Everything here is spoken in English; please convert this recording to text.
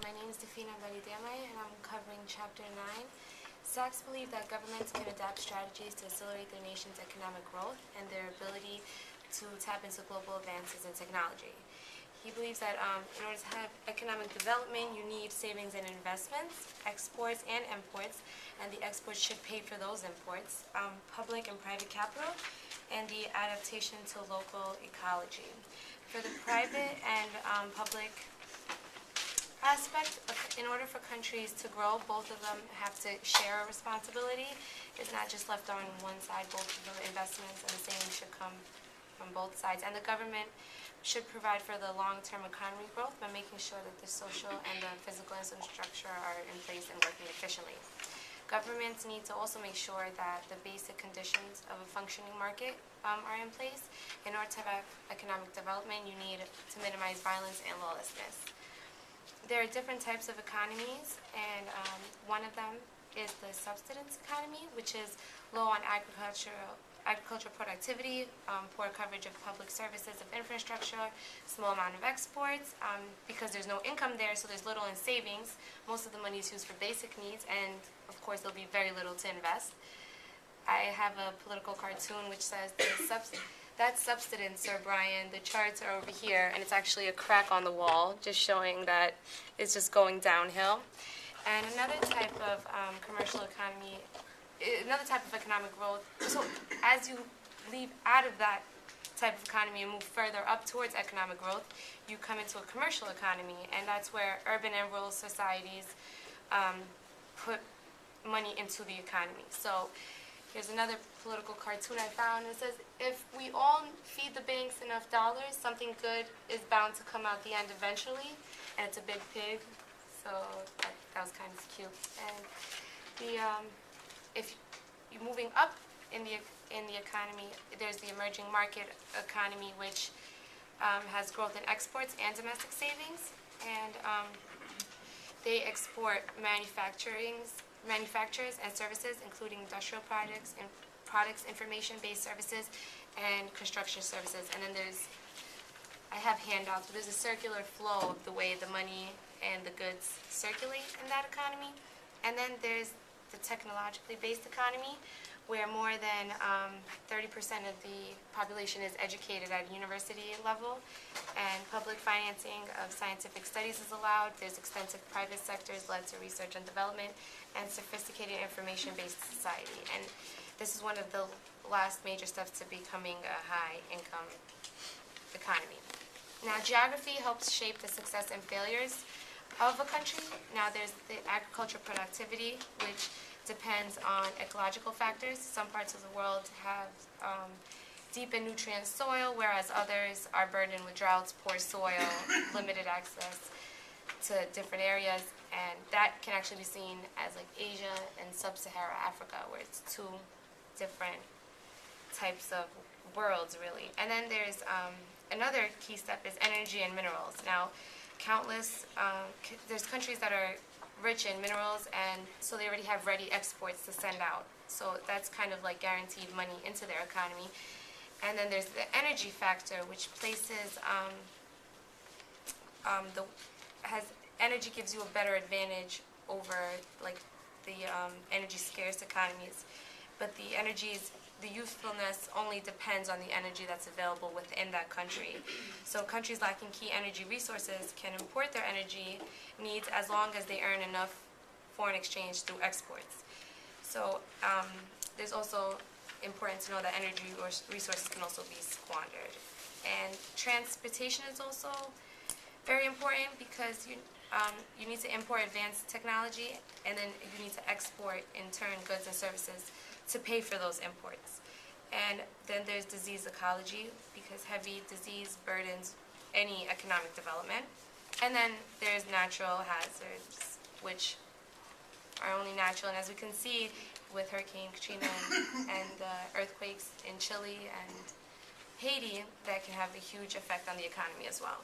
My name is Defina Baridemay, and I'm covering Chapter 9. Sachs believed that governments can adapt strategies to accelerate their nation's economic growth and their ability to tap into global advances in technology. He believes that in order to have economic development, you need savings and investments, exports and imports, and the exports should pay for those imports, public and private capital, and the adaptation to local ecology. For the private and public aspect, in order for countries to grow, both of them have to share a responsibility. It's not just left on one side. Both of the investments and the savings should come from both sides. And the government should provide for the long-term economy growth by making sure that the social and the physical infrastructure are in place and working efficiently. Governments need to also make sure that the basic conditions of a functioning market are in place. In order to have economic development, you need to minimize violence and lawlessness. There are different types of economies, and one of them is the subsistence economy, which is low on agricultural productivity, poor coverage of public services, of infrastructure, small amount of exports, because there's no income there, so there's little in savings. Most of the money is used for basic needs, and of course there'll be very little to invest. I have a political cartoon which says that's subsistence, Sir Brian. The charts are over here, and it's actually a crack on the wall, just showing that it's just going downhill. And another type of commercial economy, another type of economic growth. So as you leave out of that type of economy and move further up towards economic growth, you come into a commercial economy, and that's where urban and rural societies put money into the economy. So here's another political cartoon I found. It says, if we all feed the banks enough dollars, something good is bound to come out the end eventually. And it's a big pig, so that was kind of cute. And if you're moving up in the economy, there's the emerging market economy, which has growth in exports and domestic savings. And they export manufacturers and services, including industrial products, information-based services, and construction services. And then I have handouts, but there's a circular flow of the way the money and the goods circulate in that economy. And then there's the technologically based economy, where more than 30% of the population is educated at a university level, and public financing of scientific studies is allowed. There's extensive private sectors led to research and development, and sophisticated information-based society. And this is one of the last major steps to becoming a high-income economy. Now, geography helps shape the success and failures of a country. Now, there's the agricultural productivity, which depends on ecological factors. Some parts of the world have deep and nutrient soil, whereas others are burdened with droughts, poor soil, limited access to different areas. And that can actually be seen as like Asia and Sub-Saharan Africa, where it's two different types of worlds, really. And then there's another key step is energy and minerals. Now, there's countries that are rich in minerals, and so they already have ready exports to send out. So that's kind of like guaranteed money into their economy. And then there's the energy factor, which places energy gives you a better advantage over like the energy scarce economies. But the usefulness only depends on the energy that's available within that country. So countries lacking key energy resources can import their energy needs as long as they earn enough foreign exchange through exports. So there's also important to know that energy resources can also be squandered. And transportation is also very important, because you need to import advanced technology, and then you need to export, in turn, goods and services to pay for those imports. And then there's disease ecology, because heavy disease burdens any economic development. And then there's natural hazards, which are only natural. And as we can see with Hurricane Katrina and the earthquakes in Chile and Haiti, that can have a huge effect on the economy as well.